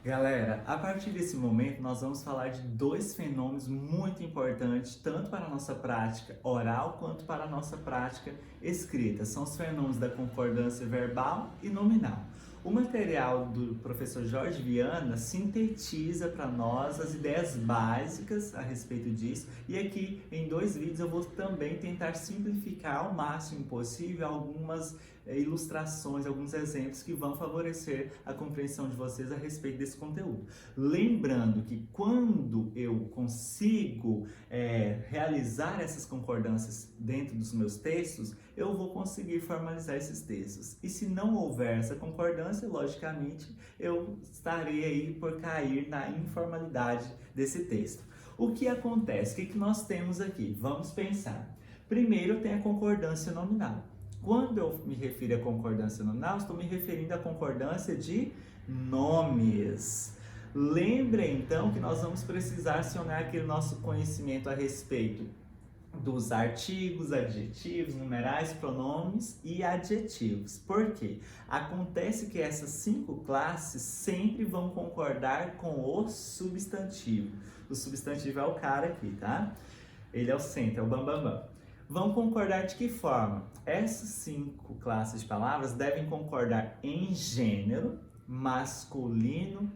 Galera, a partir desse momento nós vamos falar de dois fenômenos muito importantes, tanto para a nossa prática oral quanto para a nossa prática escrita. São os fenômenos da concordância verbal e nominal. O material do professor Jorge Viana sintetiza para nós as ideias básicas a respeito disso, e aqui em dois vídeos eu vou também tentar simplificar ao máximo possível algumas ilustrações, alguns exemplos que vão favorecer a compreensão de vocês a respeito desse conteúdo. Lembrando que quando eu consigo realizar essas concordâncias dentro dos meus textos, eu vou conseguir formalizar esses textos. E se não houver essa concordância, logicamente, eu estarei aí por cair na informalidade desse texto. O que acontece? O que nós temos aqui? Vamos pensar. Primeiro, eu tenho a concordância nominal. Quando eu me refiro à concordância nominal, estou me referindo à concordância de nomes. Lembrem então que nós vamos precisar acionar aquele nosso conhecimento a respeito dos artigos, adjetivos, numerais, pronomes e adjetivos. Por quê? Acontece que essas 5 classes sempre vão concordar com o substantivo. O substantivo é o cara aqui, tá? Ele é o centro, é o bambambam. Vão concordar de que forma? Essas 5 classes de palavras devem concordar em gênero, masculino,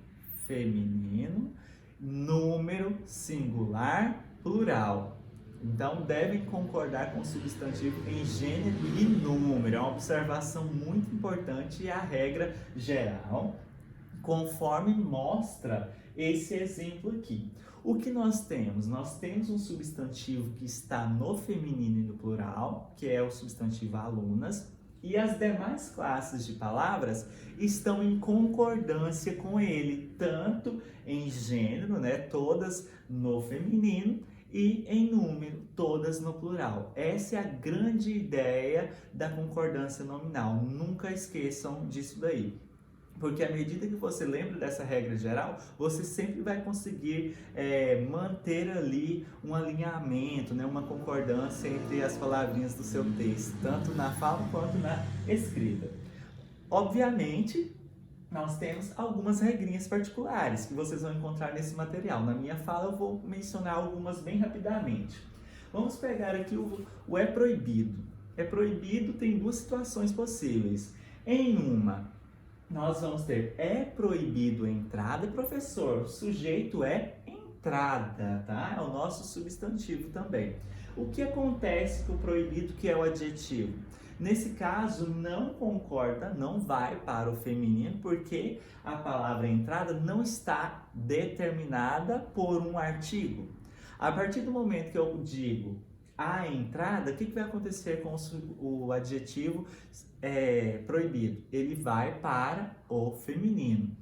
feminino, número, singular, plural. Então, devem concordar com o substantivo em gênero e número. É uma observação muito importante e a regra geral, conforme mostra esse exemplo aqui. O que nós temos? Nós temos um substantivo que está no feminino e no plural, que é o substantivo alunas, e as demais classes de palavras estão em concordância com ele, tanto em gênero, né, todas no feminino, e em número, todas no plural. Essa é a grande ideia da concordância nominal. Nunca esqueçam disso daí. Porque à medida que você lembra dessa regra geral, você sempre vai conseguir manter ali um alinhamento, né, uma concordância entre as palavrinhas do seu texto, tanto na fala quanto na escrita. Obviamente, nós temos algumas regrinhas particulares que vocês vão encontrar nesse material. Na minha fala eu vou mencionar algumas bem rapidamente. Vamos pegar aqui o é proibido. É proibido tem 2 situações possíveis. Em uma, nós vamos ter é proibido a entrada, professor, o sujeito é entrada, tá? É o nosso substantivo também. O que acontece com o proibido, que é o adjetivo? Nesse caso, não concorda, não vai para o feminino, porque a palavra entrada não está determinada por um artigo. A partir do momento que eu digo a entrada, o que vai acontecer com o adjetivo proibido? Ele vai para o feminino.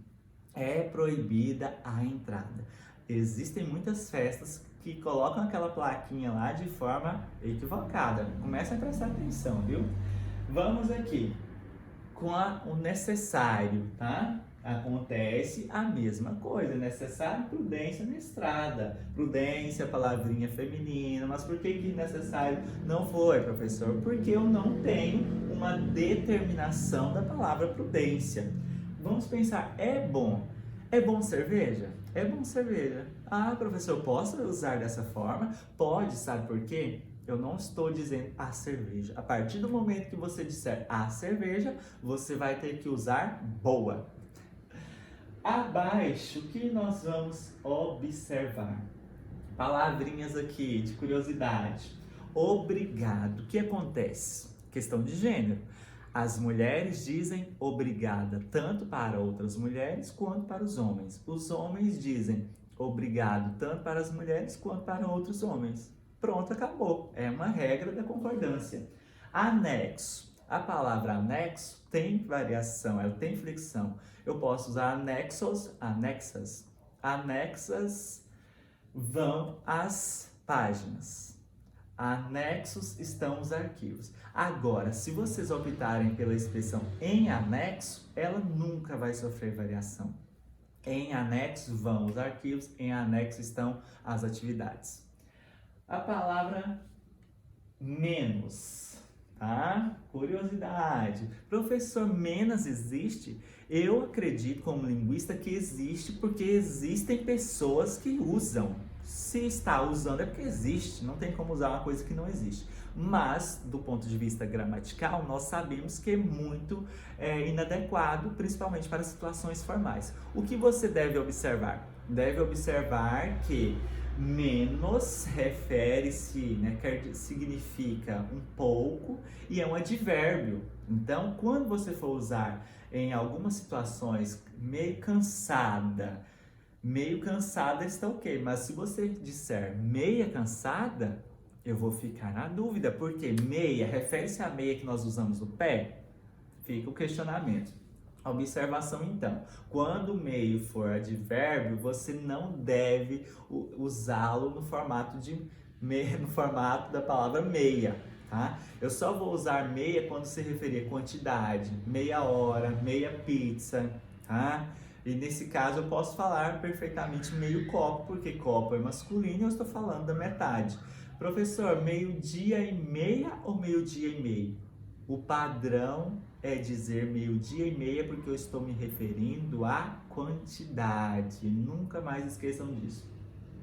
É proibida a entrada. Existem muitas festas que colocam aquela plaquinha lá de forma equivocada. Começa a prestar atenção, viu? Vamos aqui com o necessário, tá? Acontece a mesma coisa, necessário, prudência na estrada. Prudência, palavrinha feminina, mas por que necessário não foi, professor? Porque eu não tenho uma determinação da palavra prudência. Vamos pensar, é bom? É bom cerveja? É bom cerveja. Ah, professor, posso usar dessa forma? Pode, sabe por quê? Eu não estou dizendo a cerveja. A partir do momento que você disser a cerveja, você vai ter que usar boa. Abaixo, o que nós vamos observar? Palavrinhas aqui de curiosidade. Obrigado. O que acontece? Questão de gênero. As mulheres dizem obrigada tanto para outras mulheres quanto para os homens. Os homens dizem obrigado tanto para as mulheres quanto para outros homens. Pronto, acabou. É uma regra da concordância. Anexo. A palavra anexo tem variação, ela tem flexão. Eu posso usar anexos, anexas. Anexas vão às páginas. Anexos estão os arquivos. Agora, se vocês optarem pela expressão em anexo, ela nunca vai sofrer variação. Em anexo vão os arquivos, em anexo estão as atividades. A palavra menos. tá? Curiosidade. Professor, menos existe? Eu acredito, como linguista, que existe porque existem pessoas que usam. Se está usando é porque existe, não tem como usar uma coisa que não existe. Mas, do ponto de vista gramatical, nós sabemos que é muito inadequado, principalmente para situações formais. O que você deve observar? Deve observar que menos refere-se, né, significa um pouco e é um advérbio. Então, quando você for usar em algumas situações meio cansada está ok, mas se você disser meia cansada, eu vou ficar na dúvida, porque meia refere-se à meia que nós usamos no pé? Fica o questionamento. Observação então, quando o meio for advérbio, você não deve usá-lo no formato no formato da palavra meia, tá? Eu só vou usar meia quando se referir a quantidade, meia hora, meia pizza, tá? E nesse caso eu posso falar perfeitamente meio copo, porque copo é masculino e eu estou falando da metade. Professor, meio-dia e meia ou meio-dia e meio? O padrão é dizer meio-dia e meia porque eu estou me referindo à quantidade. Nunca mais esqueçam disso.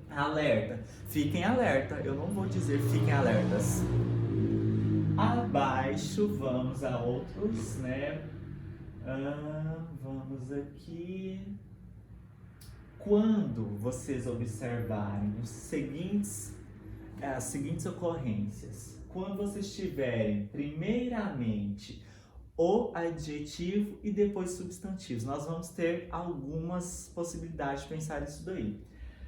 Alerta. Fiquem alerta. Eu não vou dizer fiquem alertas. Abaixo, vamos a outros, né? Vamos aqui. Quando vocês observarem as seguintes ocorrências, quando vocês tiverem primeiramente o adjetivo e depois substantivos, nós vamos ter algumas possibilidades de pensar isso daí.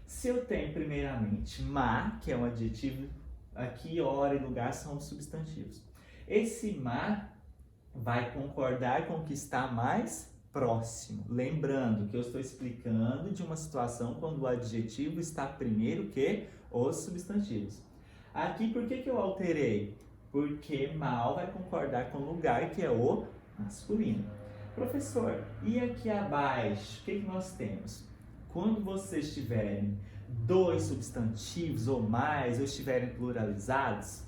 Se eu tenho primeiramente ma, que é um adjetivo, aqui hora e lugar são os substantivos. Esse ma vai concordar com o que está mais próximo. Lembrando que eu estou explicando de uma situação quando o adjetivo está primeiro que os substantivos. Aqui, por que eu alterei? Porque mal vai concordar com o lugar, que é o masculino. Professor, e aqui abaixo, o que nós temos? Quando vocês tiverem dois substantivos ou mais, ou estiverem pluralizados,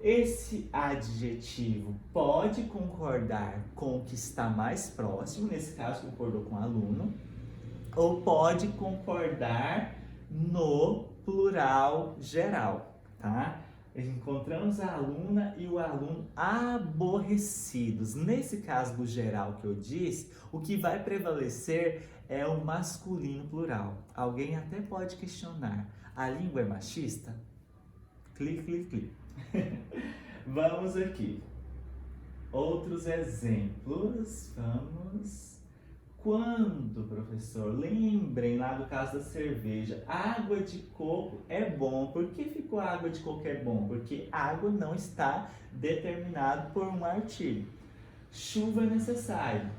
esse adjetivo pode concordar com o que está mais próximo, nesse caso concordou com o aluno, ou pode concordar no plural geral, tá? Encontramos a aluna e o aluno aborrecidos. Nesse caso do geral que eu disse, o que vai prevalecer é o masculino plural. Alguém até pode questionar, a língua é machista? Clique, clique, clique. Vamos aqui. Outros exemplos. Vamos. Quando, professor, lembrem lá do caso da cerveja, água de coco é bom. Por que ficou água de coco é bom? Porque água não está determinado por um artigo. Chuva é necessário.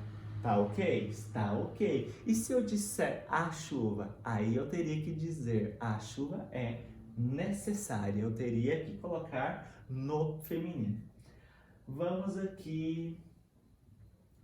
Tá ok? Está ok. E se eu disser a chuva? Aí eu teria que dizer a chuva é necessária. Eu teria que colocar no feminino. Vamos aqui.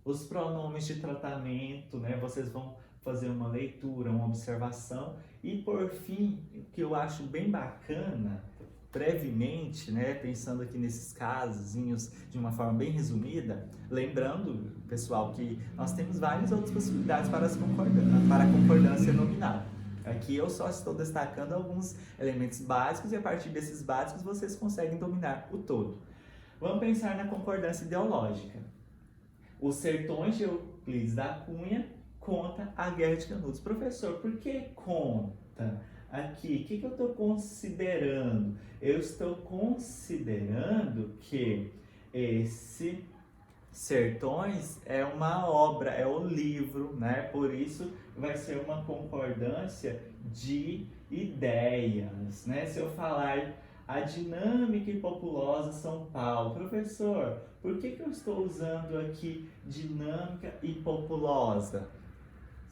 Os pronomes de tratamento, né? Vocês vão fazer uma leitura, uma observação. E por fim, o que eu acho bem bacana, brevemente, né? Pensando aqui nesses casozinhos de uma forma bem resumida, lembrando, pessoal, que nós temos várias outras possibilidades para a concordância nominal. Aqui eu só estou destacando alguns elementos básicos e a partir desses básicos vocês conseguem dominar o todo. Vamos pensar na concordância ideológica. Os Sertões de Euclides da Cunha conta a Guerra de Canudos. Professor, por que conta aqui? O que eu estou considerando? Eu estou considerando que esse Sertões é uma obra, é o livro, né? Por isso vai ser uma concordância de ideias, né? Se eu falar a dinâmica e populosa São Paulo, professor, por que eu estou usando aqui dinâmica e populosa?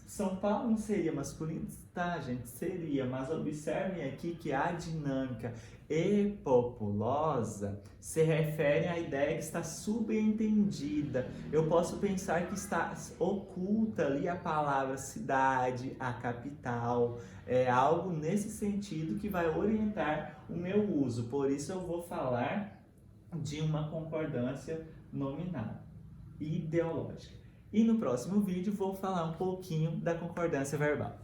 São Paulo não seria masculino? Tá, gente, seria, mas observem aqui que a dinâmica e populosa se refere à ideia que está subentendida. Eu posso pensar que está oculta ali a palavra cidade, a capital, é algo nesse sentido que vai orientar o meu uso. Por isso eu vou falar de uma concordância nominal e ideológica. E no próximo vídeo vou falar um pouquinho da concordância verbal.